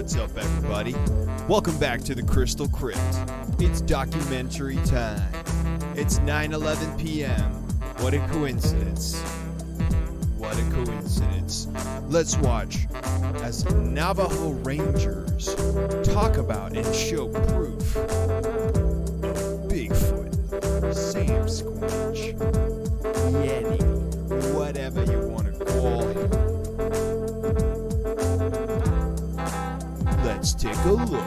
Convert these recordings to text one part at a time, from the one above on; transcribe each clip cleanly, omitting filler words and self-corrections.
What's up, everybody? Welcome back to the Crystal Crypt. It's documentary time. It's 9:11 p.m. What a coincidence. What a coincidence. Let's watch as Navajo Rangers talk about and show proof of Bigfoot, Sam Squatch, Yeti, whatever you want to call him. Let's take a look.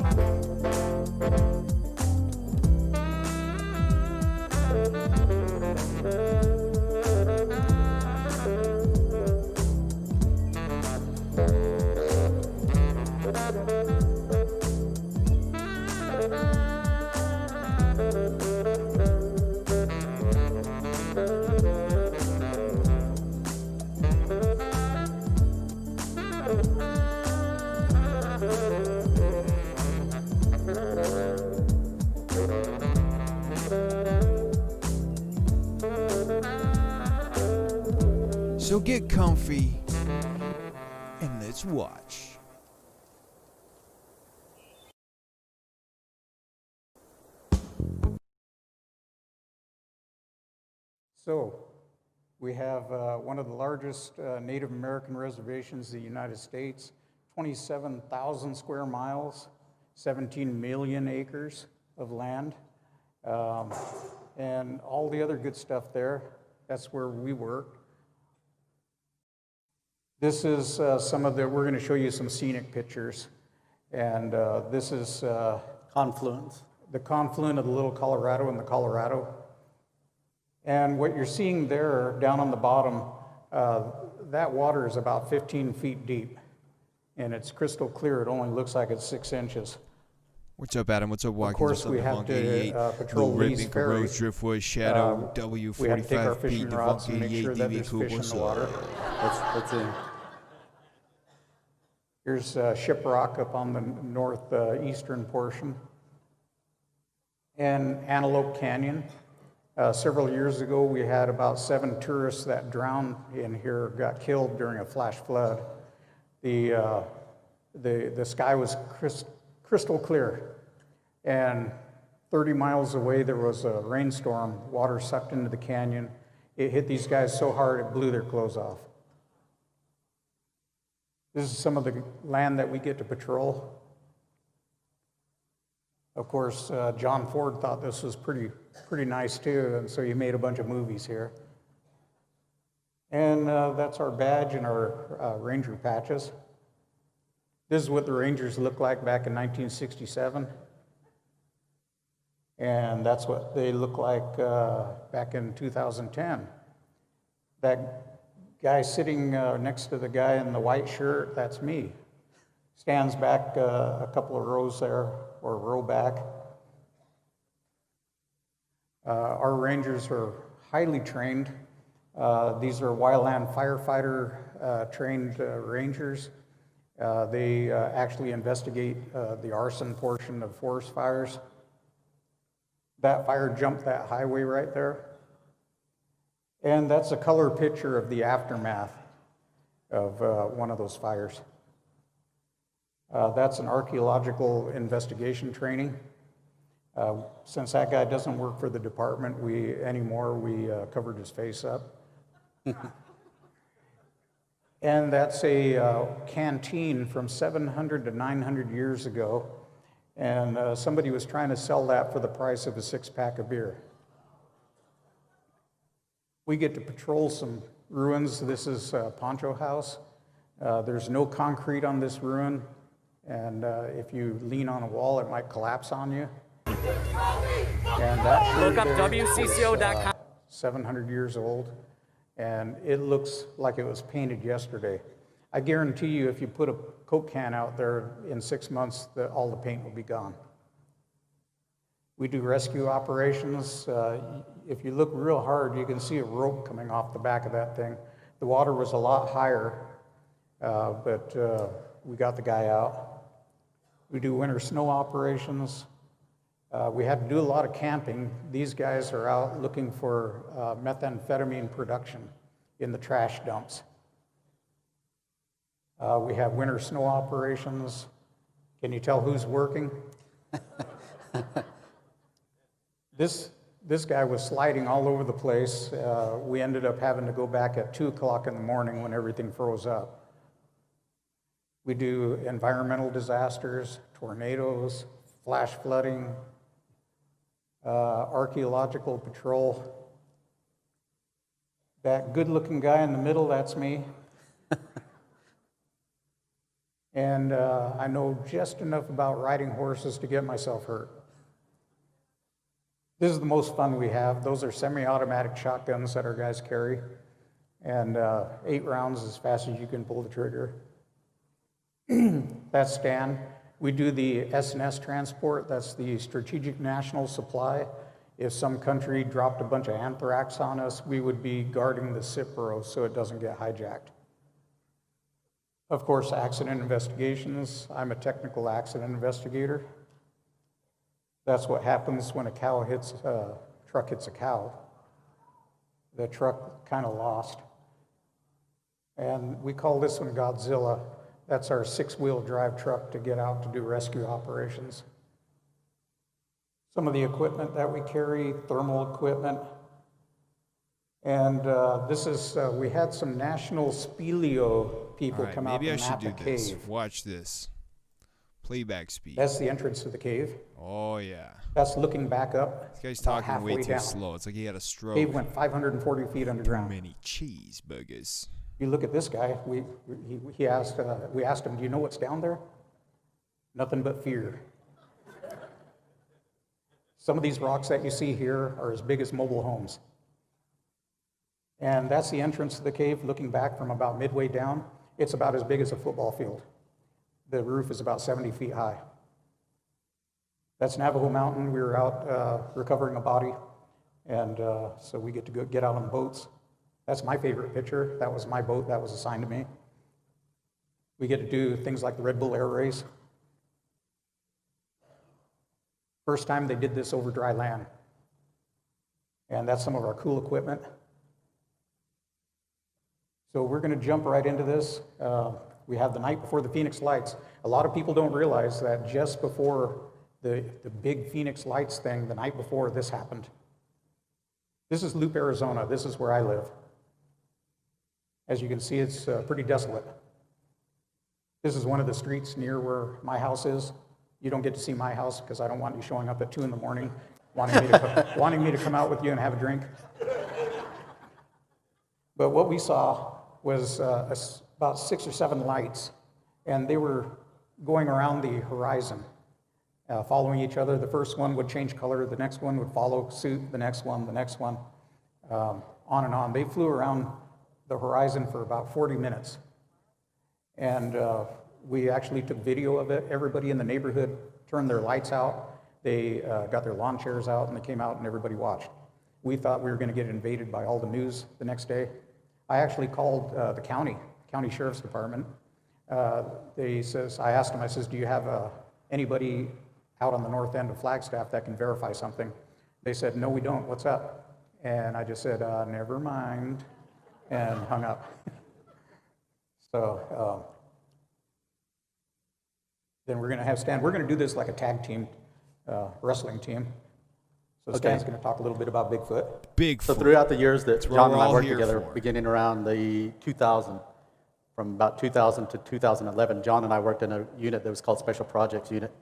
So get comfy and let's watch. So, we have one of the largest Native American reservations in the United States, 27,000 square miles, 17 million acres of land, and all the other good stuff there. That's where we work. This is we're going to show you some scenic pictures, and this is Confluence. the confluent of the Little Colorado and the Colorado. And what you're seeing there down on the bottom, that water is about 15 feet deep, and it's crystal clear. It only looks like it's 6 inches. What's up, Adam? What's up, Watkins? Of course, we have to patrol Lee's Ferry. Rose, Driftwood, Shadow, W45, We have to take our fishing Pete, rods and make Devontae, sure that there's DV, fish in the water. That's it. Here's Shiprock up on the northeastern portion. And Antelope Canyon. Several years ago, we had about 7 tourists that drowned in here, got killed during a flash flood. The sky was crystal clear, and 30 miles away there was a rainstorm. Water sucked into the canyon. It hit these guys so hard it blew their clothes off. This is some of the land that we get to patrol. Of course, John Ford thought this was pretty nice too, and so he made a bunch of movies here. And that's our badge and our ranger patches. This is what the Rangers looked like back in 1967. And that's what they look like back in 2010. That guy sitting next to the guy in the white shirt, that's me. Stands back a couple of rows there, or a row back. Our Rangers are highly trained. These are wildland firefighter trained Rangers. They actually investigate the arson portion of forest fires. That fire jumped that highway right there. And that's a color picture of the aftermath of one of those fires. That's an archaeological investigation training. Since that guy doesn't work for the department anymore, we covered his face up. And that's a canteen from 700 to 900 years ago. And somebody was trying to sell that for the price of a 6-pack of beer. We get to patrol some ruins. This is Poncho House. There's no concrete on this ruin. And if you lean on a wall, it might collapse on you. And that look up WCCO.com. 700 years old. And it looks like it was painted yesterday. I guarantee you, if you put a Coke can out there in 6 months, all the paint will be gone. We do rescue operations. If you look real hard, you can see a rope coming off the back of that thing. The water was a lot higher, but we got the guy out. We do winter snow operations. We had to do a lot of camping. These guys are out looking for methamphetamine production in the trash dumps. We have winter snow operations. Can you tell who's working? This guy was sliding all over the place. We ended up having to go back at 2 o'clock in the morning when everything froze up. We do environmental disasters, tornadoes, flash flooding, archaeological patrol. That good-looking guy in the middle, that's me. And I know just enough about riding horses to get myself hurt. This is the most fun we have. Those are semi-automatic shotguns that our guys carry, and 8 rounds as fast as you can pull the trigger. That's Stan. We do the S&S transport. That's the Strategic National Supply. If some country dropped a bunch of anthrax on us, we would be guarding the Cipro so it doesn't get hijacked. Of course, accident investigations. I'm a technical accident investigator. That's what happens when a truck hits a cow. The truck kind of lost. And we call this one Godzilla. That's our 6-wheel drive truck to get out to do rescue operations. Some of the equipment that we carry, thermal equipment. And this is, we had some national speleo people All right, come out maybe and I should map do the this. cave. Watch this. Playback speed. That's the entrance to the cave. Oh, yeah. That's looking back up. This guy's about talking way halfway too down. slow. It's like he had a stroke. Cave went 540 feet Too underground. many cheeseburgers. You look at this guy. We asked him, "Do you know what's down there?" Nothing but fear. Some of these rocks that you see here are as big as mobile homes. And that's the entrance to the cave, looking back from about midway down. It's about as big as a football field. The roof is about 70 feet high. That's Navajo Mountain. We were out recovering a body, and so we get to get out on boats. That's my favorite picture. That was my boat that was assigned to me. We get to do things like the Red Bull Air Race. First time they did this over dry land. And that's some of our cool equipment. So we're going to jump right into this. We have the night before the Phoenix Lights. A lot of people don't realize that just before the big Phoenix Lights thing, the night before this happened. This is Loop, Arizona. This is where I live. As you can see, it's pretty desolate. This is one of the streets near where my house is. You don't get to see my house because I don't want you showing up at 2 in the morning wanting me to come out with you and have a drink. But what we saw was about 6 or 7 lights, and they were going around the horizon, following each other. The first one would change color, the next one would follow suit, the next one, on and on. They flew around the horizon for about 40 minutes. And we actually took video of it. Everybody in the neighborhood turned their lights out. They got their lawn chairs out, and they came out, and everybody watched. We thought we were going to get invaded by all the news the next day. I actually called the county sheriff's department. I asked them, I says, do you have anybody out on the north end of Flagstaff that can verify something? They said, no, we don't. What's up? And I just said, never mind, and hung up. So then we're going to have Stan. We're going to do this like a tag team, wrestling team. So Stan's going to talk a little bit about Bigfoot. Bigfoot. So throughout the years that what John we're and I all worked here together, for. beginning around the 2000, from about 2000 to 2011, John and I worked in a unit that was called Special Projects Unit.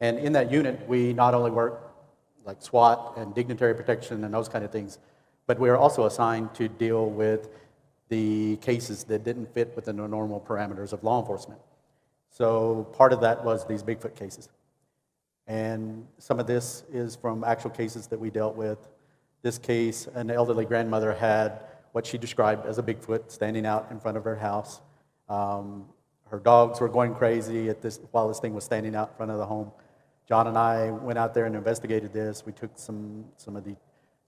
And in that unit, we not only worked like SWAT and dignitary protection and those kind of things, but we were also assigned to deal with the cases that didn't fit within the normal parameters of law enforcement. So part of that was these Bigfoot cases. And some of this is from actual cases that we dealt with. This case, an elderly grandmother had what she described as a Bigfoot standing out in front of her house. Her dogs were going crazy while this thing was standing out in front of the home. John and I went out there and investigated this. We took some of the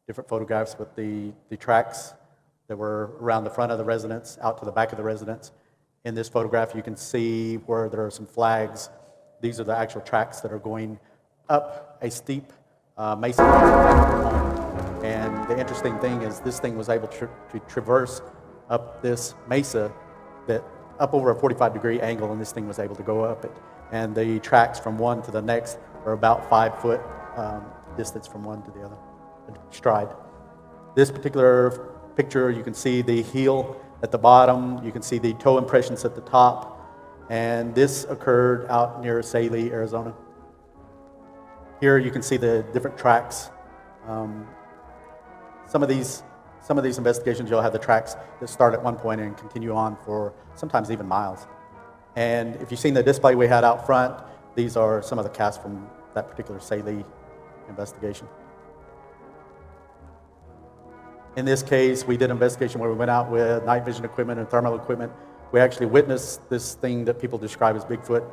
different photographs with the tracks that were around the front of the residence, out to the back of the residence. In this photograph, you can see where there are some flags. These are the actual tracks that are going up a steep mesa. And the interesting thing is this thing was able to traverse up this mesa that up over a 45-degree angle, and this thing was able to go up it. And the tracks from one to the next are about 5 foot distance from one to the other, stride. This particular picture, you can see the heel at the bottom, you can see the toe impressions at the top, and this occurred out near Saline, Arizona. Here you can see the different tracks. Some of these investigations, you'll have the tracks that start at one point and continue on for sometimes even miles. And if you've seen the display we had out front, these are some of the casts from that particular Saline investigation. In this case, we did an investigation where we went out with night vision equipment and thermal equipment. We actually witnessed this thing that people describe as Bigfoot,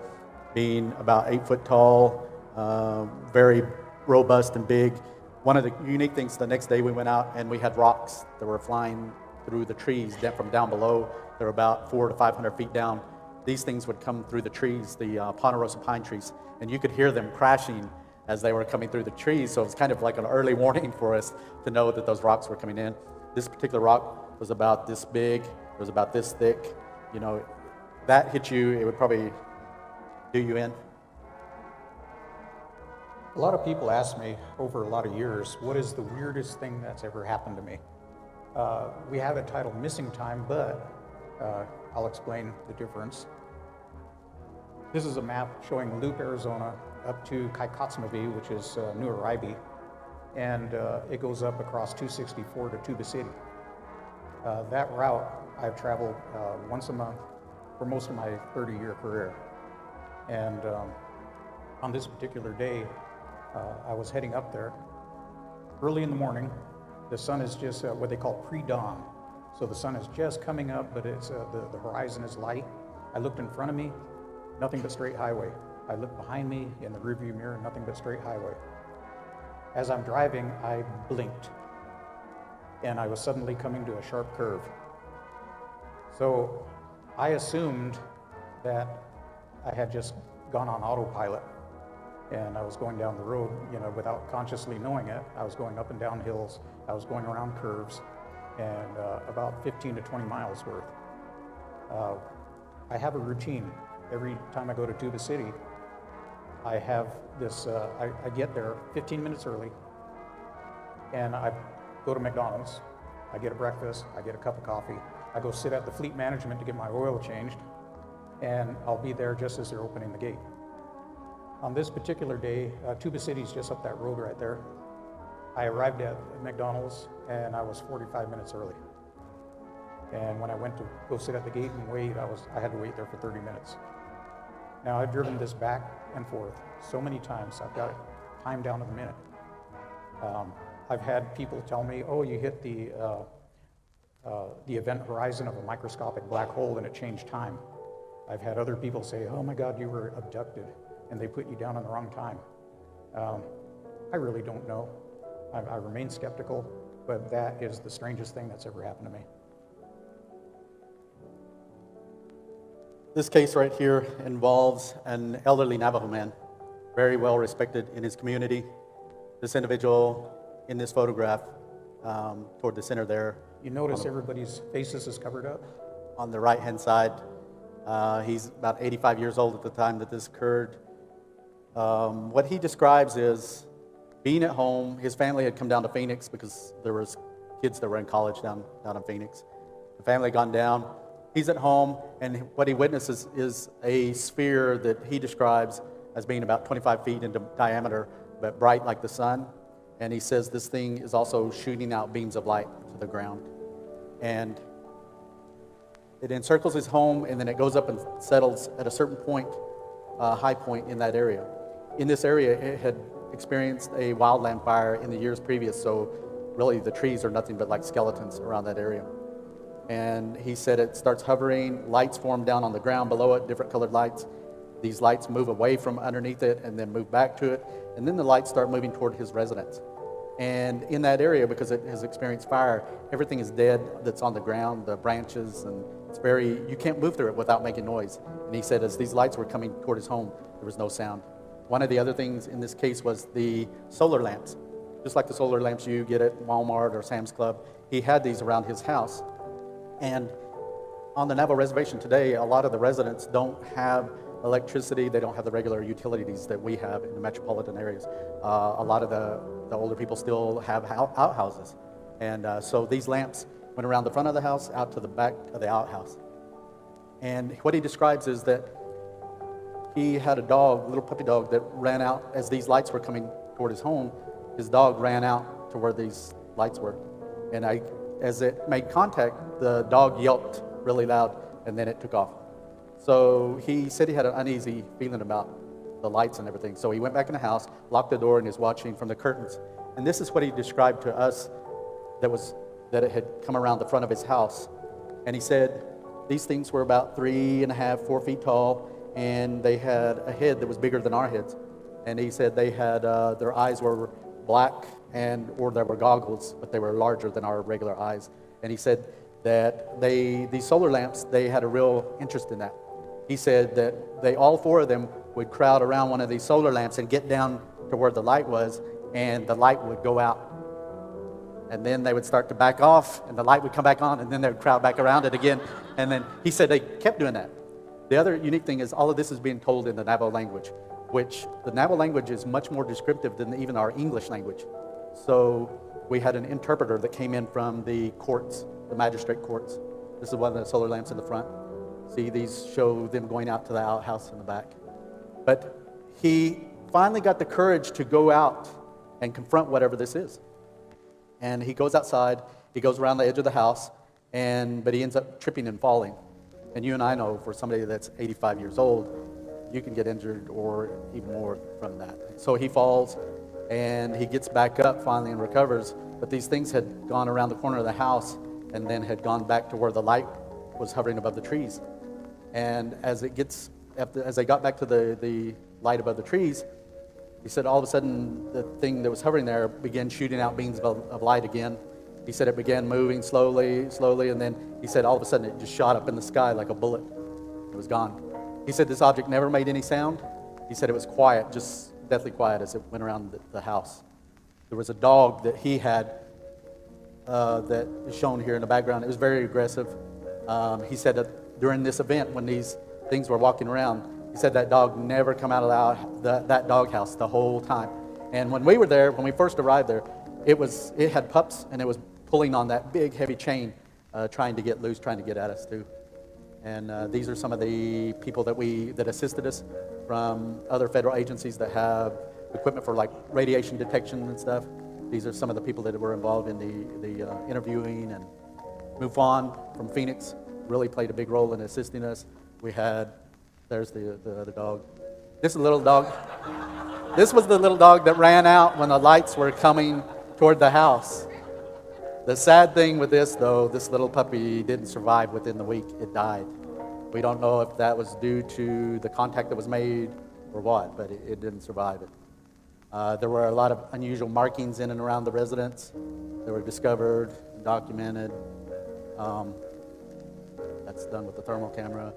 being about 8 foot tall, very robust and big. One of the unique things, the next day we went out and we had rocks that were flying through the trees from down below. They were about 400 to 500 feet down. These things would come through the trees, the Ponderosa pine trees, and you could hear them crashing as they were coming through the trees. So it was kind of like an early warning for us to know that those rocks were coming in. This particular rock was about this big, it was about this thick. You know, that hit you, it would probably do you in. A lot of people ask me over a lot of years, what is the weirdest thing that's ever happened to me? We have it titled Missing Time, but I'll explain the difference. This is a map showing Loop, Arizona, up to Kaikotsmavi, which is New Arribi, and it goes up across 264 to Tuba City. That route I've traveled once a month for most of my 30-year career. And on this particular day, I was heading up there early in the morning. The sun is just what they call pre-dawn. So the sun is just coming up, but it's the horizon is light. I looked in front of me, nothing but straight highway. I looked behind me in the rearview mirror, nothing but straight highway. As I'm driving, I blinked, and I was suddenly coming to a sharp curve. So I assumed that I had just gone on autopilot, and I was going down the road, without consciously knowing it. I was going up and down hills, I was going around curves, and about 15 to 20 miles worth. I have a routine. Every time I go to Tuba City, I have this, I get there 15 minutes early, and I go to McDonald's, I get a breakfast, I get a cup of coffee, I go sit at the fleet management to get my oil changed, and I'll be there just as they're opening the gate. On this particular day, Tuba City's just up that road right there. I arrived at McDonald's, and I was 45 minutes early. And when I went to go sit at the gate and wait, I had to wait there for 30 minutes. Now, I've driven this back and forth so many times, I've got it timed down to the minute. I've had people tell me, oh, you hit the event horizon of a microscopic black hole and it changed time. I've had other people say, oh my God, you were abducted and they put you down on the wrong time. I really don't know. I remain skeptical, but that is the strangest thing that's ever happened to me. This case right here involves an elderly Navajo man, very well respected in his community. This individual in this photograph, toward the center there. You notice everybody's faces is covered up? On the right-hand side. He's about 85 years old at the time that this occurred. What he describes is being at home. His family had come down to Phoenix because there was kids that were in college down in Phoenix. The family had gone down. He's at home, and what he witnesses is a sphere that he describes as being about 25 feet in diameter, but bright like the sun. And he says this thing is also shooting out beams of light to the ground. And it encircles his home, and then it goes up and settles at a certain point, high point in that area. In this area, it had experienced a wildland fire in the years previous, so really the trees are nothing but like skeletons around that area. And he said it starts hovering, lights form down on the ground below it, different colored lights. These lights move away from underneath it and then move back to it, and then the lights start moving toward his residence. And in that area, because it has experienced fire, everything is dead that's on the ground, the branches, and it's you can't move through it without making noise. And he said as these lights were coming toward his home, there was no sound. One of the other things in this case was the solar lamps. Just like the solar lamps you get at Walmart or Sam's Club, he had these around his house. And On the Navajo reservation today, a lot of the residents don't have electricity. They don't have the regular utilities that we have in the metropolitan areas. A lot of the older people still have outhouses. And so these lamps went around the front of the house, out to the back of the outhouse. And what he describes is that he had a dog, a little puppy dog, that ran out as these lights were coming toward his home. His dog ran out to where these lights were. And as it made contact, the dog yelped really loud, and then it took off. So he said he had an uneasy feeling about the lights and everything. So he went back in the house, locked the door, and is watching from the curtains. And this is what he described to us that it had come around the front of his house. And he said these things were about 3.5, 4 feet tall, and they had a head that was bigger than our heads. And he said they had their eyes were black, or they were goggles, but they were larger than our regular eyes. And he said that these solar lamps, they had a real interest in that. He said that all 4 of them would crowd around one of these solar lamps and get down to where the light was, and the light would go out. And then they would start to back off, and the light would come back on, and then they would crowd back around it again. And then he said they kept doing that. The other unique thing is all of this is being told in the Navajo language, which the Navajo language is much more descriptive than even our English language. So we had an interpreter that came in from the courts, the magistrate courts. This is one of the solar lamps in the front. See, these show them going out to the outhouse in the back. But he finally got the courage to go out and confront whatever this is. And he goes outside, he goes around the edge of the house, but he ends up tripping and falling. And you and I know, for somebody that's 85 years old, you can get injured or even more from that. So he falls, and he gets back up finally and recovers. But these things had gone around the corner of the house and then had gone back to where the light was hovering above the trees. And as they got back to the light above the trees, he said all of a sudden the thing that was hovering there began shooting out beams of light again. He said it began moving slowly, and then he said all of a sudden it just shot up in the sky like a bullet. It was gone. He said this object never made any sound. He said it was quiet, just deathly quiet as it went around the house. There was a dog that he had that is shown here in the background. It was very aggressive. He said that during this event, when these things were walking around, he said that dog never come out of that doghouse the whole time. And when we were there, when we first arrived there, it had pups, and it was pulling on that big, heavy chain, trying to get loose, trying to get at us too. And these are some of the people that assisted us from other federal agencies that have equipment for like radiation detection and stuff. These are some of the people that were involved in the interviewing. And MUFON from Phoenix really played a big role in assisting us. There's the other dog. This is a little dog. This was the little dog that ran out when the lights were coming toward the house. The sad thing with this, though, this little puppy didn't survive within the week. It died. We don't know if that was due to the contact that was made or what, but it didn't survive it. There were a lot of unusual markings in and around the residence that were discovered, documented. That's done with the thermal camera.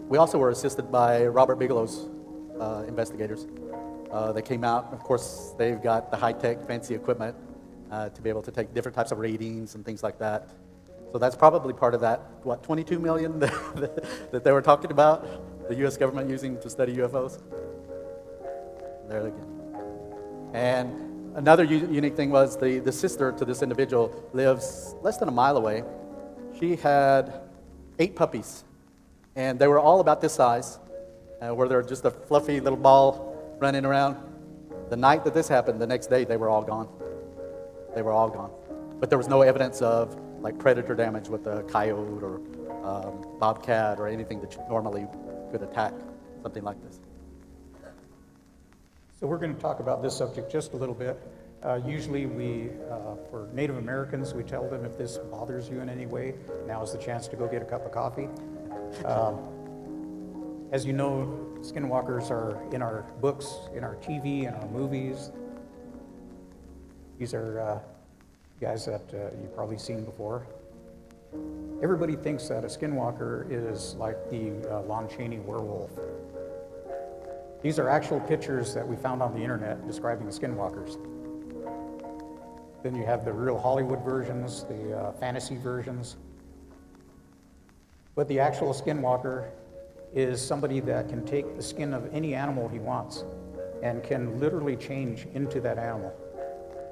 We also were assisted by Robert Bigelow's investigators. They came out. Of course, they've got the high-tech, fancy equipment to be able to take different types of readings and things like that. So that's probably part of that, 22 million that they were talking about, the U.S. government using to study UFOs? There again. And another unique thing was the sister to this individual lives less than a mile away. She had 8 puppies, and they were all about this size, where they're just a fluffy little ball running around. The night that this happened, the next day, they were all gone. They were all gone. But there was no evidence of like predator damage with a coyote or bobcat or anything that normally could attack something like this. So we're going to talk about this subject just a little bit. Usually for Native Americans, we tell them if this bothers you in any way, now is the chance to go get a cup of coffee. As you know, Skinwalkers are in our books, in our TV, in our movies. These are guys that you've probably seen before. Everybody thinks that a Skinwalker is like the Lon Chaney werewolf. These are actual pictures that we found on the internet describing the Skinwalkers. Then you have the real Hollywood versions, the fantasy versions. But the actual skinwalker is somebody that can take the skin of any animal he wants and can literally change into that animal.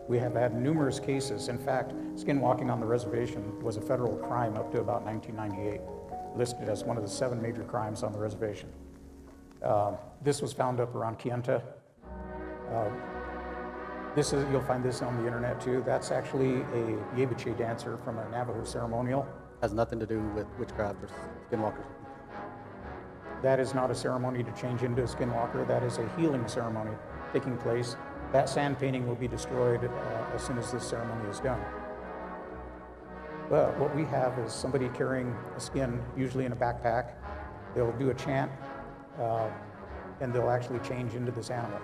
We have had numerous cases. In fact, skinwalking on the reservation was a federal crime up to about 1998, listed as one of the 7 major crimes on the reservation. This was found up around Kienta. You'll find this on the internet too. That's actually a Yebiche dancer from a Navajo ceremonial. Has nothing to do with witchcraft or skinwalkers. That is not a ceremony to change into a skinwalker. That is a healing ceremony taking place. That sand painting will be destroyed as soon as this ceremony is done. But what we have is somebody carrying a skin, usually in a backpack. They'll do a chant, and they'll actually change into this animal.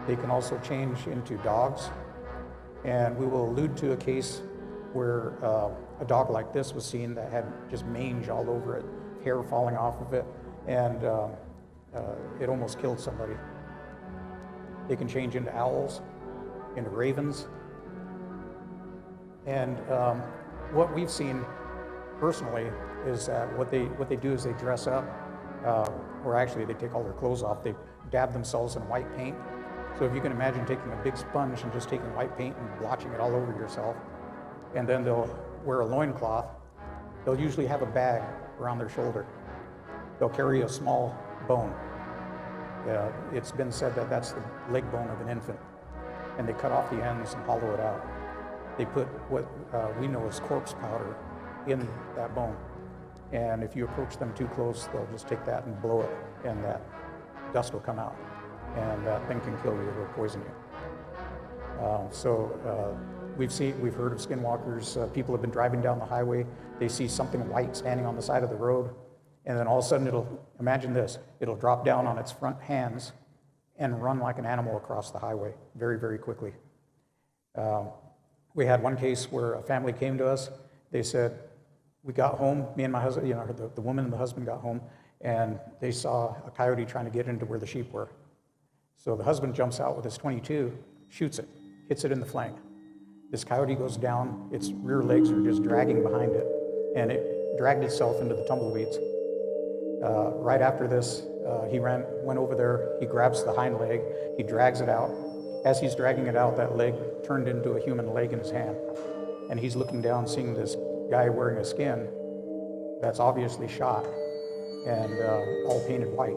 They can also change into dogs, and we will allude to a case where a dog like this was seen that had just mange all over it, hair falling off of it, and it almost killed somebody. They can change into owls, into ravens, and what we've seen personally is that what they do is they dress up, or actually they take all their clothes off. They dab themselves in white paint. So if you can imagine taking a big sponge and just taking white paint and blotching it all over yourself, and then they'll wear a loincloth. They'll usually have a bag around their shoulder. They'll carry a small bone. It's been said that that's the leg bone of an infant, and they cut off the ends and hollow it out. They put what we know as corpse powder in that bone, and if you approach them too close, they'll just take that and blow it, and that dust will come out, and that thing can kill you or poison you. We've heard of skinwalkers. People have been driving down the highway. They see something white standing on the side of the road, and then all of a sudden imagine this, it'll drop down on its front hands and run like an animal across the highway very, very quickly. We had one case where a family came to us. They said, we got home, me and my husband, the woman and the husband got home, and they saw a coyote trying to get into where the sheep were. So the husband jumps out with his .22, shoots it, hits it in the flank. This coyote goes down, its rear legs are just dragging behind it, and it dragged itself into the tumbleweeds. Right after this, he went over there, he grabs the hind leg, he drags it out. As he's dragging it out, that leg turned into a human leg in his hand. And he's looking down, seeing this guy wearing a skin that's obviously shot and all painted white.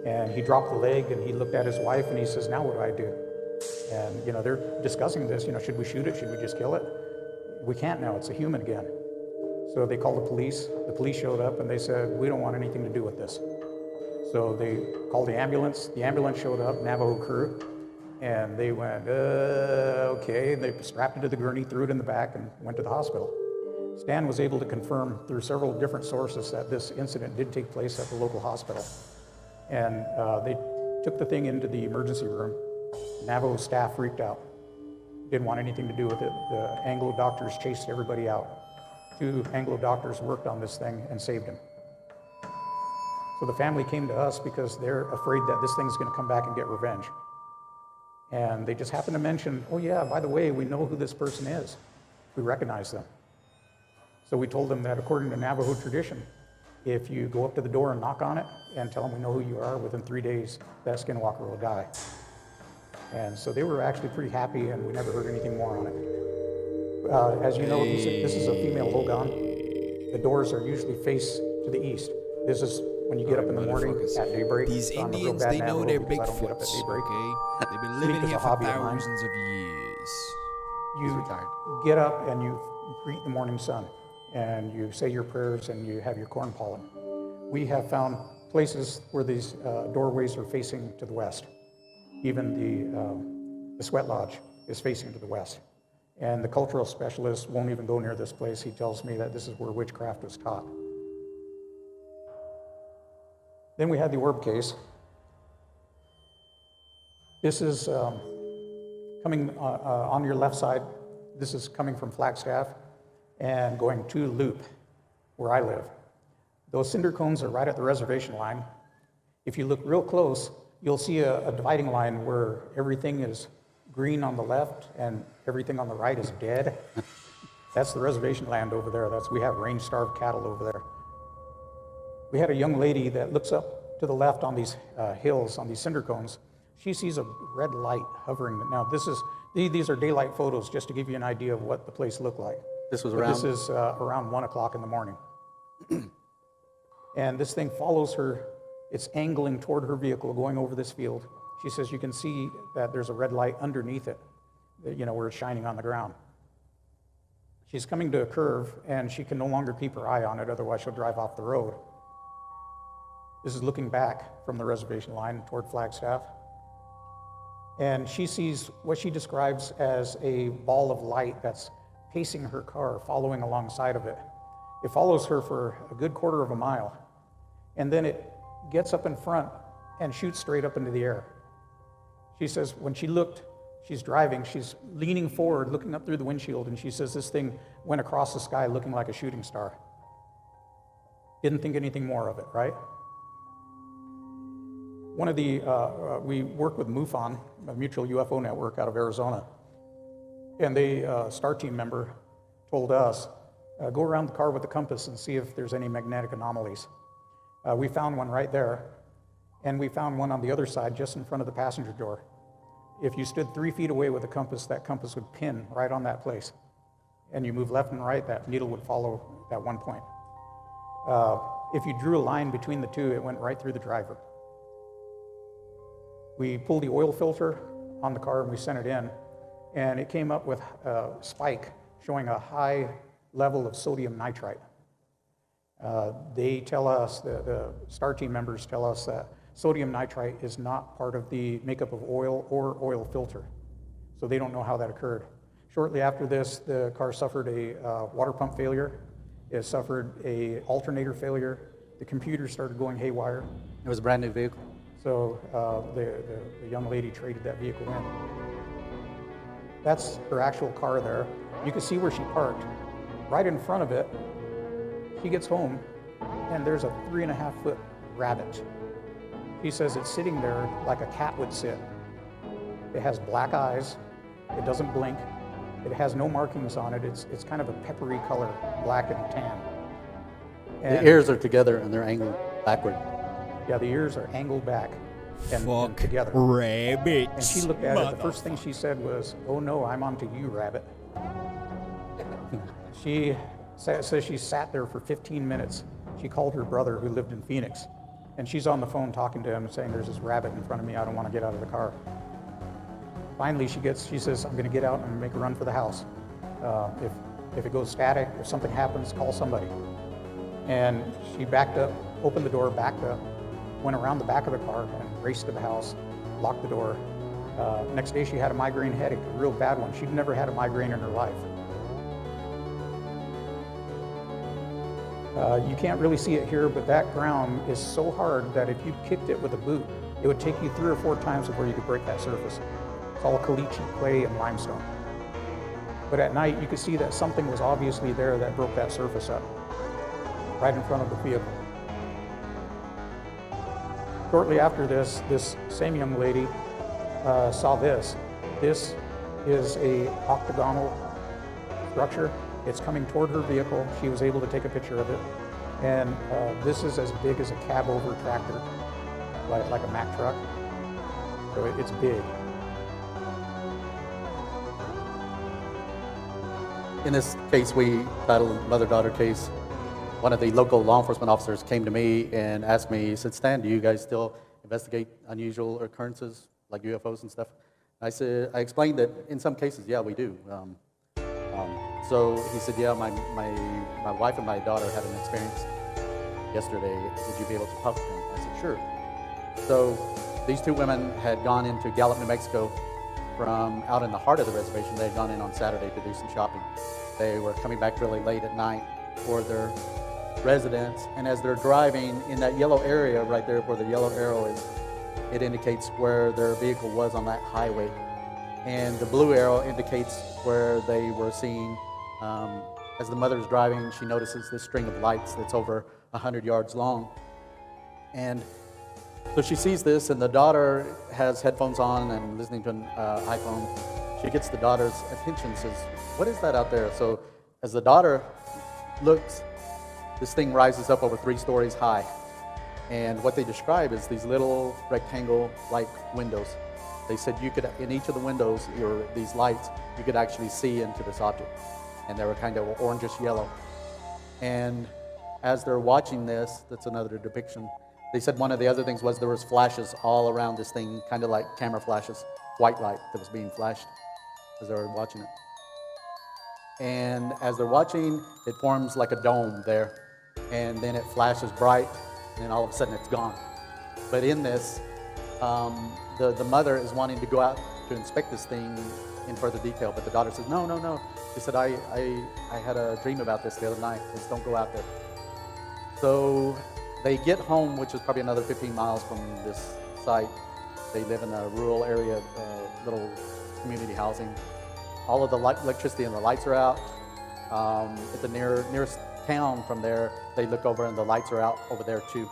And he dropped the leg and he looked at his wife and he says, now what do I do? And they're discussing this, should we shoot it? Should we just kill it? We can't now, it's a human again. So they called the police. The police showed up and they said, we don't want anything to do with this. So they called the ambulance. The ambulance showed up, Navajo crew, and they went, okay. And they strapped it to the gurney, threw it in the back, and went to the hospital. Stan was able to confirm through several different sources that this incident did take place at the local hospital. And they took the thing into the emergency room. Navajo staff freaked out. Didn't want anything to do with it. The Anglo doctors chased everybody out. 2 Anglo doctors worked on this thing and saved him. So the family came to us because they're afraid that this thing's going to come back and get revenge. And they just happened to mention, oh yeah, by the way, we know who this person is. We recognize them. So we told them that according to Navajo tradition, if you go up to the door and knock on it and tell them we know who you are, within 3 days, that skinwalker will die. And so they were actually pretty happy, and we never heard anything more on it. As you know, this is a female hogan. The doors are usually face to the east. This is when you get up in the morning at daybreak. These So I'm a real Indians, bad they know Navajo they're because I don't get up at Bigfoots, daybreak. okay? They've been Sleep living is here a for hobby of mine. thousands of years. He's You retired. get up and you greet the morning sun, and you say your prayers and you have your corn pollen. We have found places where these doorways are facing to the west. Even the sweat lodge is facing to the west. And the cultural specialist won't even go near this place. He tells me that this is where witchcraft was taught. Then we had the orb case. This is coming on your left side. This is coming from Flagstaff and going to Loop, where I live. Those cinder cones are right at the reservation line. If you look real close, you'll see a dividing line where everything is green on the left and everything on the right is dead. That's the reservation land over there. We have range-starved cattle over there. We had a young lady that looks up to the left on these hills, on these cinder cones. She sees a red light hovering. Now, these are daylight photos just to give you an idea of what the place looked like. This was But around? This is around 1 o'clock in the morning. And this thing follows her. It's angling toward her vehicle, going over this field. She says you can see that there's a red light underneath it, where it's shining on the ground. She's coming to a curve, and she can no longer keep her eye on it, otherwise she'll drive off the road. This is looking back from the reservation line toward Flagstaff. And she sees what she describes as a ball of light that's pacing her car, following alongside of it. It follows her for a good quarter of a mile, and then it gets up in front and shoots straight up into the air. She says when she looked, she's driving, she's leaning forward, looking up through the windshield, and she says this thing went across the sky looking like a shooting star. Didn't think anything more of it, right? We work with MUFON, a mutual UFO network out of Arizona, and a STAR team member told us, go around the car with the compass and see if there's any magnetic anomalies. We found one right there, and we found one on the other side just in front of the passenger door. If you stood 3 feet away with a compass, that compass would pin right on that place. And you move left and right, that needle would follow that one point. If you drew a line between the two, it went right through the driver. We pulled the oil filter on the car and we sent it in, and it came up with a spike showing a high level of sodium nitrite. They tell us, the STAR team members tell us that sodium nitrite is not part of the makeup of oil or oil filter, so they don't know how that occurred. Shortly after this, the car suffered a water pump failure. It suffered a alternator failure. The computer started going haywire. It was a brand new vehicle. So the young lady traded that vehicle in. That's her actual car there. You can see where she parked. Right in front of it, she gets home, and there's a 3.5-foot rabbit. She says it's sitting there like a cat would sit. It has black eyes. It doesn't blink. It has no markings on it. It's kind of a peppery color, black and tan. The ears are together and they're angled backward. Yeah, the ears are angled back and Fuck together. rabbits. And she looked at it. The first thing she said was, "Oh no, I'm onto you, rabbit." She says she sat there for 15 minutes. She called her brother who lived in Phoenix, and she's on the phone talking to him, saying, "There's this rabbit in front of me. I don't want to get out of the car." Finally, she says, "I'm going to get out and make a run for the house. If it goes static, if something happens, call somebody." And she backed up, opened the door, backed up, went around the back of the car and raced to the house, locked the door. Next day she had a migraine headache, a real bad one. She'd never had a migraine in her life. You can't really see it here, but that ground is so hard that if you kicked it with a boot, it would take you 3 or 4 times before you could break that surface. It's all caliche, clay, and limestone. But at night, you could see that something was obviously there that broke that surface up, right in front of the vehicle. Shortly after this same young lady saw this. This is a octagonal structure. It's coming toward her vehicle. She was able to take a picture of it. And this is as big as a cab-over tractor, like a Mack truck. So it's big. In this case, we battled a mother-daughter case. One of the local law enforcement officers came to me and asked me, he said, "Stan, do you guys still investigate unusual occurrences like UFOs and stuff?" I explained that in some cases, yeah, we do. So he said, "Yeah, my wife and my daughter had an experience yesterday. Would you be able to talk to them?" I said, "Sure." So these 2 women had gone into Gallup, New Mexico from out in the heart of the reservation. They had gone in on Saturday to do some shopping. They were coming back really late at night for their residence, and as they're driving in that yellow area right there where the yellow arrow is, it indicates where their vehicle was on that highway, and the blue arrow indicates where they were seen. As the mother's driving, she notices this string of lights that's over 100 yards long, and so she sees this, and the daughter has headphones on and listening to an iPhone. She gets the daughter's attention, says, "What is that out there?" So as the daughter looks, this thing rises up over 3 stories high. And what they describe is these little rectangle-like windows. They said you could, in each of the windows, these lights, you could actually see into this object. And they were kind of orangish yellow. And as they're watching this, that's another depiction, they said one of the other things was there was flashes all around this thing, kind of like camera flashes, white light that was being flashed as they were watching it. And as they're watching, it forms like a dome there. And then it flashes bright, and then all of a sudden it's gone. But in this, the mother is wanting to go out to inspect this thing in further detail, but the daughter says, no, no, no. She said, I had a dream about this the other night. Just don't go out there. So they get home, which is probably another 15 miles from this site. They live in a rural area, little community housing. All of the electricity and the lights are out. At the nearest town from there, they look over and the lights are out over there too.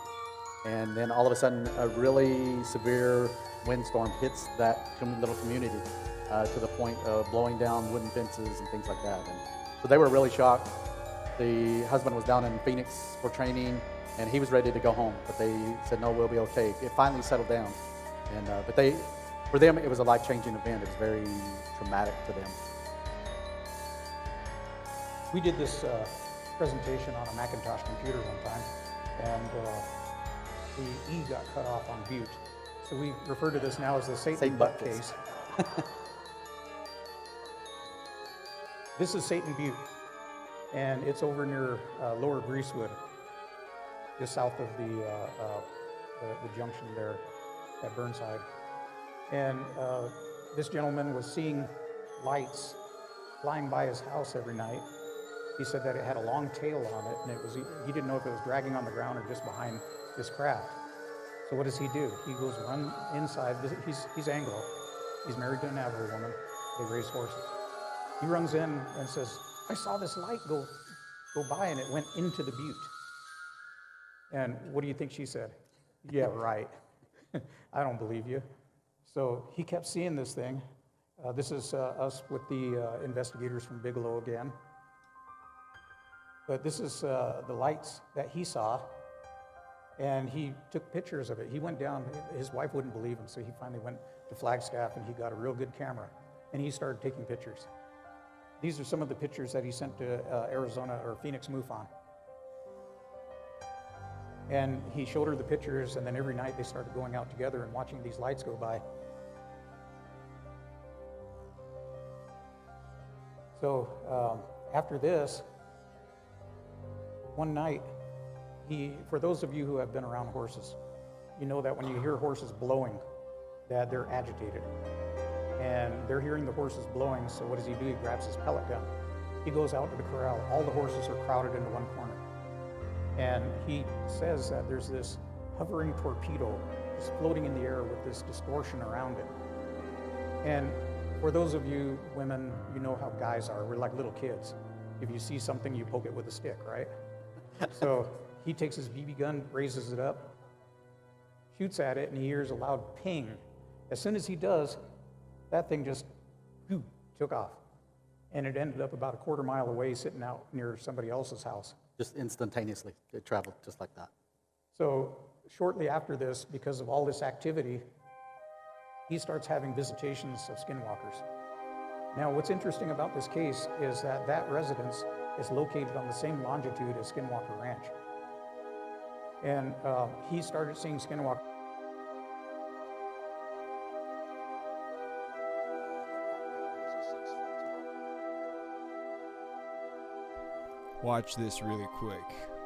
And then all of a sudden, a really severe windstorm hits that little community to the point of blowing down wooden fences and things like that. And so they were really shocked. The husband was down in Phoenix for training, and he was ready to go home, but they said, no, we'll be okay. It finally settled down. And but for them, it was a life-changing event. It was very traumatic to them. We did this presentation on a Macintosh computer one time, and the E got cut off on Butte. So we refer to this now as the Satan Butt case. This is Satan Butte, and it's over near Lower Greasewood, just south of the junction there at Burnside. And this gentleman was seeing lights flying by his house every night. He said that it had a long tail on it, and he didn't know if it was dragging on the ground or just behind this craft. So what does he do? He goes run inside. He's Anglo. He's married to a Navajo woman. They raise horses. He runs in and says, I saw this light go by, and it went into the butte. And what do you think she said? Yeah, right. I don't believe you. So he kept seeing this thing. This is us with the investigators from Bigelow again. But this is the lights that he saw, and he took pictures of it. He went down, his wife wouldn't believe him, so he finally went to Flagstaff, and he got a real good camera, and he started taking pictures. These are some of the pictures that he sent to Arizona or Phoenix MUFON. And he showed her the pictures, and then every night they started going out together and watching these lights go by. So after this, one night, for those of you who have been around horses, you know that when you hear horses blowing, that they're agitated. And they're hearing the horses blowing, so what does he do? He grabs his pellet gun. He goes out to the corral. All the horses are crowded into one corner. And he says that there's this hovering torpedo just floating in the air with this distortion around it. And for those of you women, you know how guys are. We're like little kids. If you see something, you poke it with a stick, right? So he takes his BB gun, raises it up, shoots at it, and he hears a loud ping. As soon as he does, that thing just took off. And it ended up about a quarter mile away, sitting out near somebody else's house. Just instantaneously, it traveled just like that. So shortly after this, because of all this activity, he starts having visitations of skinwalkers. Now, what's interesting about this case is that residence is located on the same longitude as Skinwalker Ranch. And he started seeing skinwalkers. Watch this really quick.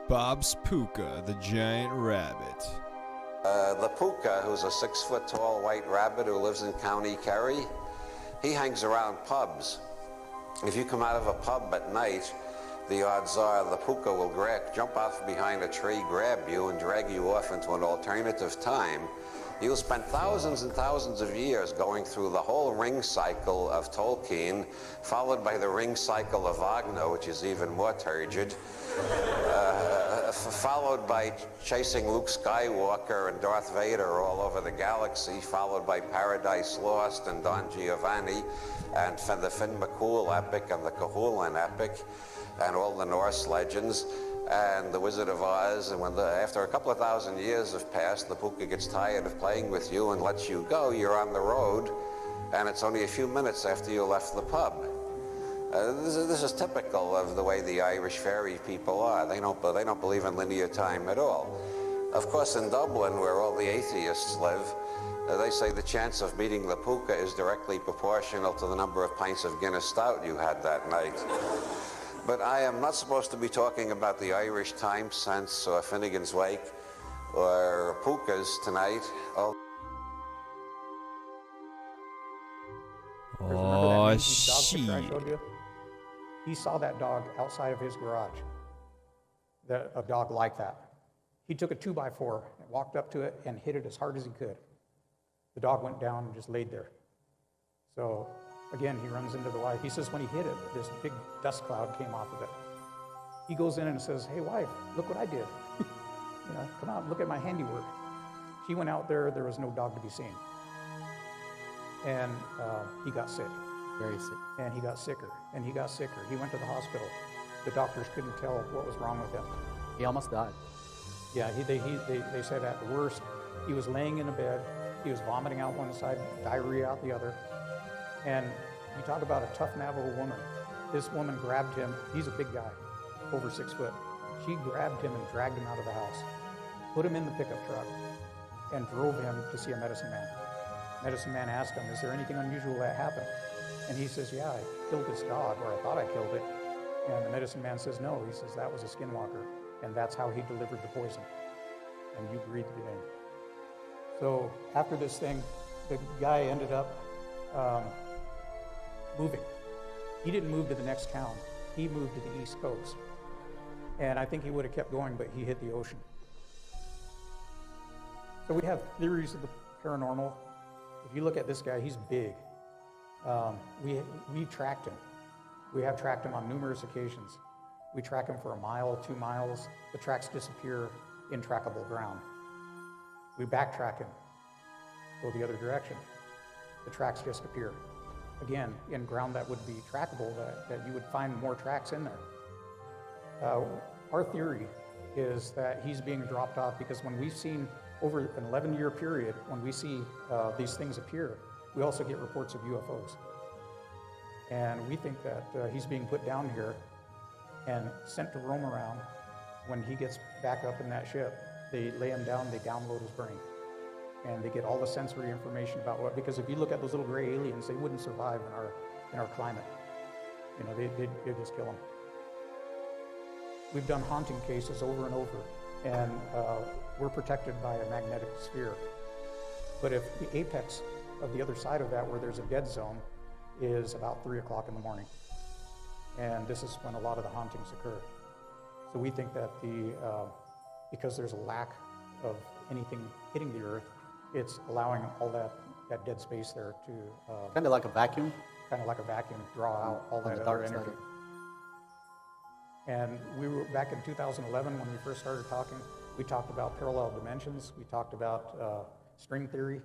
Bob's Puka, the giant rabbit. The puka, who's a 6-foot-tall white rabbit who lives in County Kerry, he hangs around pubs. If you come out of a pub at night, the odds are the puka will jump out behind a tree, grab you, and drag you off into an alternative time. You'll spend thousands and thousands of years going through the whole ring cycle of Tolkien, followed by the ring cycle of Wagner, which is even more turgid, followed by chasing Luke Skywalker and Darth Vader all over the galaxy, followed by Paradise Lost and Don Giovanni, and the Finn McCool epic and the Cahulan epic, and all the Norse legends. and the Wizard of Oz, and after a couple of thousand years have passed, the puka gets tired of playing with you and lets you go. You're on the road, and it's only a few minutes after you left the pub. This is typical of the way the Irish fairy people are. They don't believe in linear time at all. Of course, in Dublin, where all the atheists live, they say the chance of meeting the puka is directly proportional to the number of pints of Guinness Stout you had that night. But I am not supposed to be talking about the Irish time sense or Finnegan's Wake or pukas tonight. Oh, dog shit. picture I showed you? He saw that dog outside of his garage, a dog like that. He took a 2x4, and walked up to it, and hit it as hard as he could. The dog went down and just laid there. So, again, he runs into the wife. He says when he hit it, this big dust cloud came off of it. He goes in and says, "Hey, wife, look what I did. Come out, look at my handiwork." She went out there. There was no dog to be seen. And he got sick. Very sick. And he got sicker, and he got sicker. He went to the hospital. The doctors couldn't tell what was wrong with him. He almost died. Yeah, they said at the worst, he was laying in a bed, he was vomiting out one side, diarrhea out the other. And you talk about a tough Navajo woman. This woman grabbed him. He's a big guy, over 6 foot. She grabbed him and dragged him out of the house, put him in the pickup truck, and drove him to see a medicine man. Medicine man asked him, "Is there anything unusual that happened?" And he says, "Yeah, I killed this dog, or I thought I killed it." And the medicine man says, "No." He says, "That was a skinwalker, and that's how he delivered the poison, and you breathed it in." So after this thing, the guy ended up moving. He didn't move to the next town. He moved to the East Coast. And I think he would have kept going, but he hit the ocean. So we have theories of the paranormal. If you look at this guy, he's big. We tracked him. We have tracked him on numerous occasions. We track him for a mile, 2 miles. The tracks disappear in trackable ground. We backtrack him, go the other direction. The tracks just appear. Again, in ground that would be trackable, that you would find more tracks in there. Our theory is that he's being dropped off because when we've seen over an 11-year period, when we see these things appear, we also get reports of UFOs. And we think that he's being put down here and sent to roam around. When he gets back up in that ship, they lay him down, they download his brain. And they get all the sensory information about what, because if you look at those little gray aliens, they wouldn't survive in our climate. They'd just kill them. We've done haunting cases over and over, and we're protected by a magnetic sphere. But if the apex of the other side of that, where there's a dead zone, is about 3 o'clock in the morning. And this is when a lot of the hauntings occur. So we think that because there's a lack of anything hitting the earth, it's allowing all that dead space there to... Kind of like a vacuum. Kind of like a vacuum, draw out all that other energy. And we were back in 2011 when we first started talking, we talked about parallel dimensions. We talked about string theory.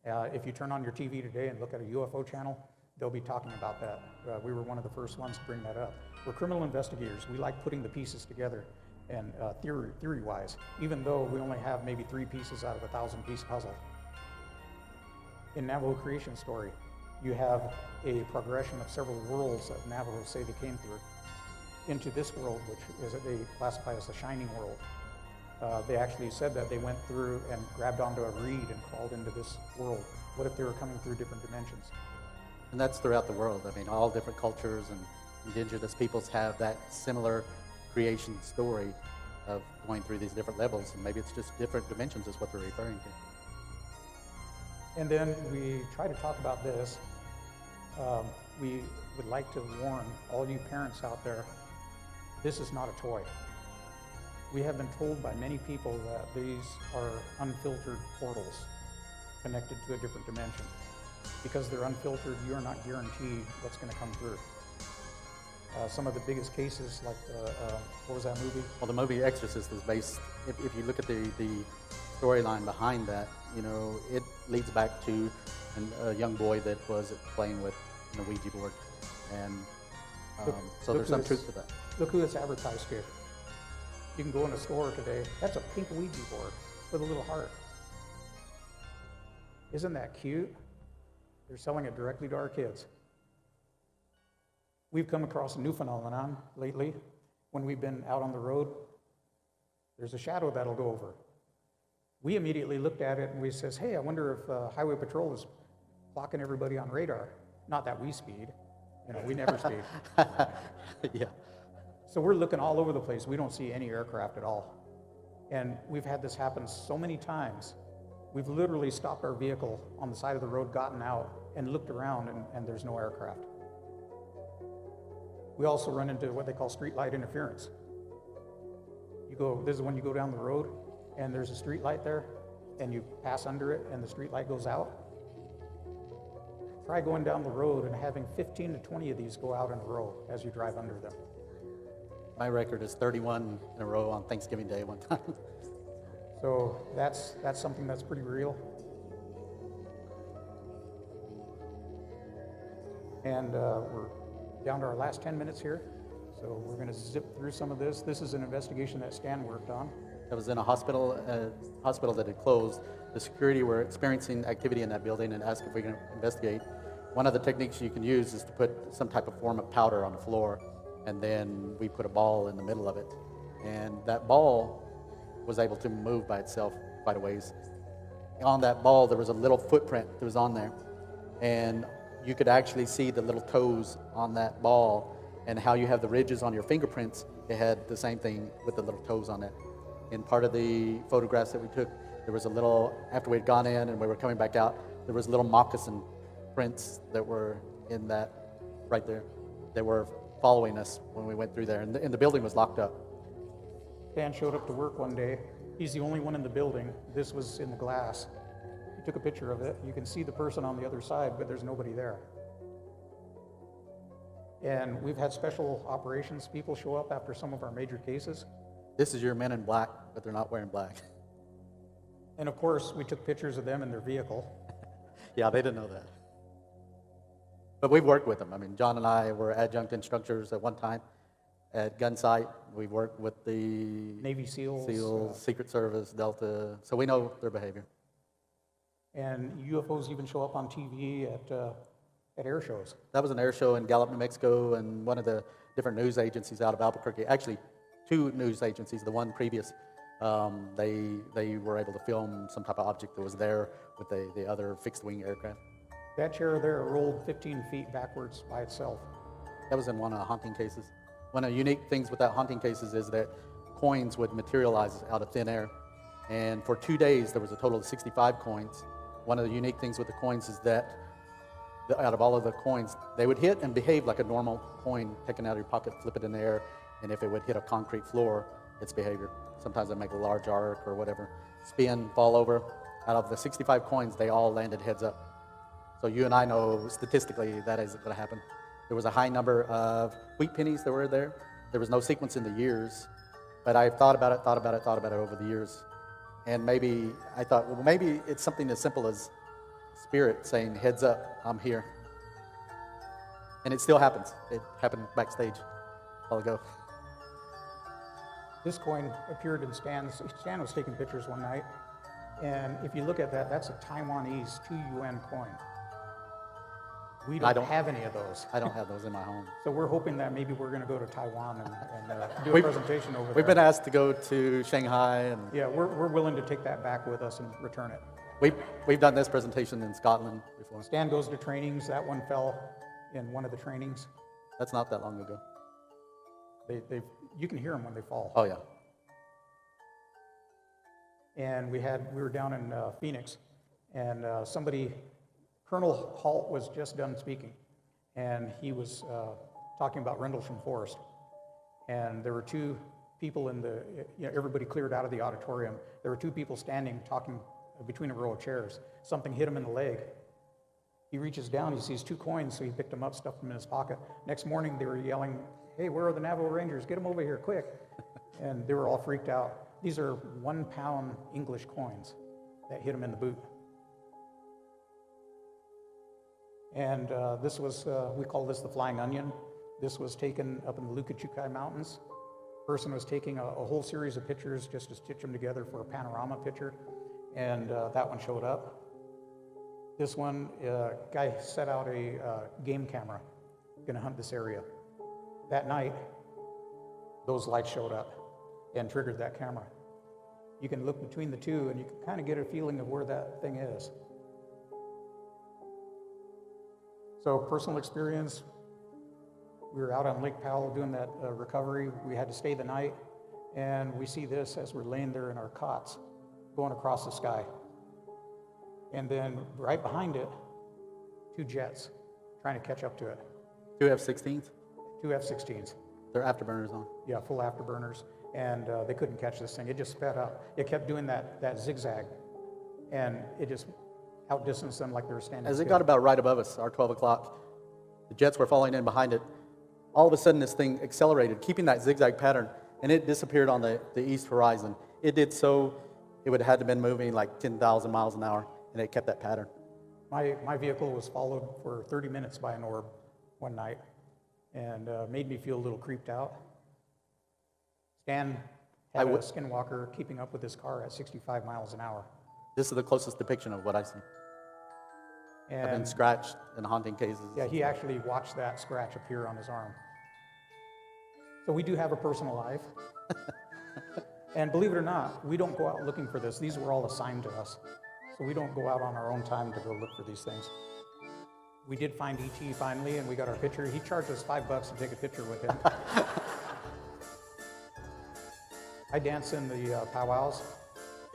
If you turn on your TV today and look at a UFO channel, they'll be talking about that. We were one of the first ones to bring that up. We're criminal investigators. We like putting the pieces together, and theory-wise, even though we only have maybe 3 pieces out of a 1,000-piece puzzle. In Navajo Creation Story, you have a progression of several worlds that Navajos say they came through into this world, which is they classify as the shining world. They actually said that they went through and grabbed onto a reed and crawled into this world. What if they were coming through different dimensions? And that's throughout the world. I mean, all different cultures and indigenous peoples have that similar creation story of going through these different levels, and maybe it's just different dimensions is what they're referring to. And then we try to talk about this. We would like to warn all you parents out there, this is not a toy. We have been told by many people that these are unfiltered portals connected to a different dimension. Because they're unfiltered, you're not guaranteed what's going to come through. Some of the biggest cases, like what was that movie? Well, the movie Exorcist is based, if you look at the storyline behind that, it leads back to a young boy that was playing with a Ouija board. And so there's some truth to that. Look who it's advertised here. You can go in a store today. That's a pink Ouija board with a little heart. Isn't that cute? They're selling it directly to our kids. We've come across a new phenomenon lately when we've been out on the road. There's a shadow that'll go over. We immediately looked at it and we says, hey, I wonder if Highway Patrol is clocking everybody on radar. Not that we speed. We never speed. Yeah. So we're looking all over the place. We don't see any aircraft at all. And we've had this happen so many times. We've literally stopped our vehicle on the side of the road, gotten out, and looked around, and there's no aircraft. We also run into what they call street light interference. This is when you go down the road, and there's a street light there, and you pass under it, and the street light goes out. Try going down the road and having 15 to 20 of these go out in a row as you drive under them. My record is 31 in a row on Thanksgiving Day one time. So that's something that's pretty real. And we're down to our last 10 minutes here. So we're going to zip through some of this. This is an investigation that Stan worked on. I was in a hospital that had closed. The security were experiencing activity in that building and asked if we can investigate. One of the techniques you can use is to put some type of form of powder on the floor, and then we put a ball in the middle of it. And that ball was able to move by itself quite a ways. On that ball, there was a little footprint that was on there, and you could actually see the little toes on that ball, and how you have the ridges on your fingerprints, it had the same thing with the little toes on it. In part of the photographs that we took, there was a little, after we had gone in and we were coming back out, there was little moccasin prints that were in that, right there. They were following us when we went through there, and the building was locked up. Dan showed up to work one day. He's the only one in the building. This was in the glass. He took a picture of it. You can see the person on the other side, but there's nobody there. And we've had special operations people show up after some of our major cases. This is your men in black, but they're not wearing black. And of course, we took pictures of them in their vehicle. Yeah, they didn't know that. But we've worked with them. I mean, John and I were adjunct instructors at one time at Gunsight. We've worked with the Navy SEALs. Secret Service, Delta, so we know their behavior. And UFOs even show up on TV at air shows. That was an air show in Gallup, New Mexico, and one of the different news agencies out of Albuquerque. Actually, two news agencies. The one previous, they were able to film some type of object that was there with the other fixed-wing aircraft. That chair there rolled 15 feet backwards by itself. That was in one of the haunting cases. One of the unique things with that haunting cases is that coins would materialize out of thin air. And for 2 days, there was a total of 65 coins. One of the unique things with the coins is that out of all of the coins, they would hit and behave like a normal coin taken out of your pocket, flip it in the air, and if it would hit a concrete floor, its behavior. Sometimes they make a large arc or whatever, spin, fall over. Out of the 65 coins, they all landed heads up. So you and I know statistically that isn't going to happen. There was a high number of wheat pennies that were there. There was no sequence in the years, but I thought about it over the years. And maybe I thought, well, maybe it's something as simple as spirit saying, heads up, I'm here. And it still happens. It happened backstage a while ago. This coin appeared in Stan was taking pictures one night, and if you look at that, that's a Taiwanese 2 yuan coin. We don't have any of those. I don't have those in my home. So we're hoping that maybe we're going to go to Taiwan and do a presentation over there. We've been asked to go to Shanghai, and yeah, we're willing to take that back with us and return it. we've done this presentation in Scotland before. Stan goes to trainings. That one fell in one of the trainings. That's not that long ago. You can hear them when they fall. Oh yeah. And we were down in Phoenix, and Colonel Halt was just done speaking, and he was talking about Rendlesham Forest. And there were two people everybody cleared out of the auditorium. There were two people standing talking between a row of chairs. Something hit him in the leg. He reaches down, he sees 2 coins, so he picked them up, stuffed them in his pocket. Next morning, they were yelling, hey, where are the Navajo Rangers? Get them over here, quick. And they were all freaked out. These are 1-pound English coins that hit him in the boot. And this was, we call this the flying onion. This was taken up in the Lukachukai Mountains Person was taking a whole series of pictures just to stitch them together for a panorama picture, and that one showed up. This one, guy set out a game camera, gonna hunt this area. That night, those lights showed up and triggered that camera. You can look between the two and you can kind of get a feeling of where that thing is. So personal experience, we were out on Lake Powell doing that recovery. We had to stay the night, and we see this as we're laying there in our cots, going across the sky. And then right behind it, 2 jets trying to catch up to it. 2 F-16s? 2 F-16s. They're afterburners on. Yeah, full afterburners. And they couldn't catch this thing. It just sped up. It kept doing that zigzag. And it just outdistanced them like they were standing As it still. got about right above us, our 12 o'clock, the jets were falling in behind it. All of a sudden, this thing accelerated, keeping that zigzag pattern, and it disappeared on the east horizon. It did so, it would have had to been moving like 10,000 miles an hour, and it kept that pattern. My vehicle was followed for 30 minutes by an orb one night, and made me feel a little creeped out. Stan had a Skinwalker keeping up with his car at 65 miles an hour. This is the closest depiction of what I've seen. And I've been scratched in haunting cases. yeah, he actually watched that scratch appear on his arm. So we do have a personal life. And believe it or not, we don't go out looking for this. These were all assigned to us. So we don't go out on our own time to go look for these things. We did find E.T. finally, and we got our picture. He charged us $5 to take a picture with him. I dance in the powwows,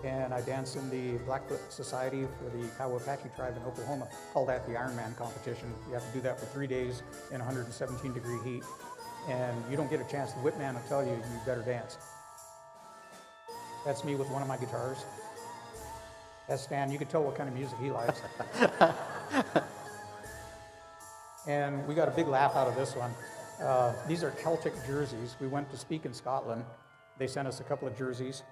and I dance in the Blackfoot Society for the Kiowa Apache tribe in Oklahoma. Call that the Iron Man competition. You have to do that for 3 days in 117-degree heat, and you don't get a chance. The whip man will tell you, you better dance. That's me with one of my guitars. That's Stan. You can tell what kind of music he likes. And we got a big laugh out of this one. These are Celtic jerseys. We went to speak in Scotland. They sent us a couple of jerseys,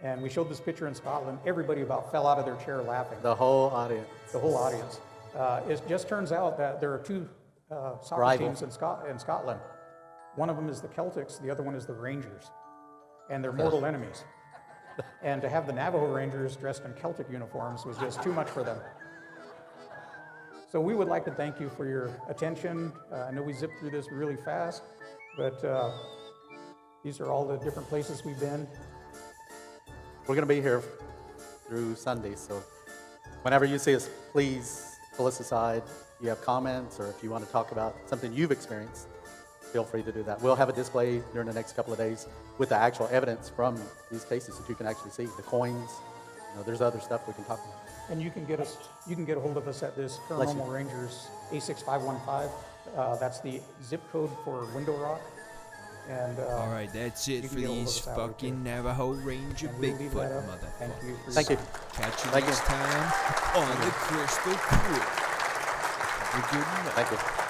and we showed this picture in Scotland. Everybody about fell out of their chair laughing. The whole audience. The whole audience. It just turns out that there are 2 soccer Rivals. teams in Scotland. One of them is the Celtics, the other one is the Rangers. And they're mortal enemies. And to have the Navajo Rangers dressed in Celtic uniforms was just too much for them. So we would like to thank you for your attention. I know we zipped through this really fast, but these are all the different places we've been. We're going to be here through Sunday, so whenever you see us, please pull us aside. If you have comments, or if you want to talk about something you've experienced, feel free to do that. We'll have a display during the next couple of days with the actual evidence from these cases that you can actually see. The coins, there's other stuff we can talk about. And you can get a hold of us at this Paranormal Rangers A6515. That's the zip code for Window Rock. And All right, that's it you for can get a hold of these us that way, fucking too. Navajo Ranger And we'll leave that Bigfoot up. Thank you. motherfuckers. Thank you. Catch you Thank you. next time on the Crystal Crypt. Have a good night. Thank you.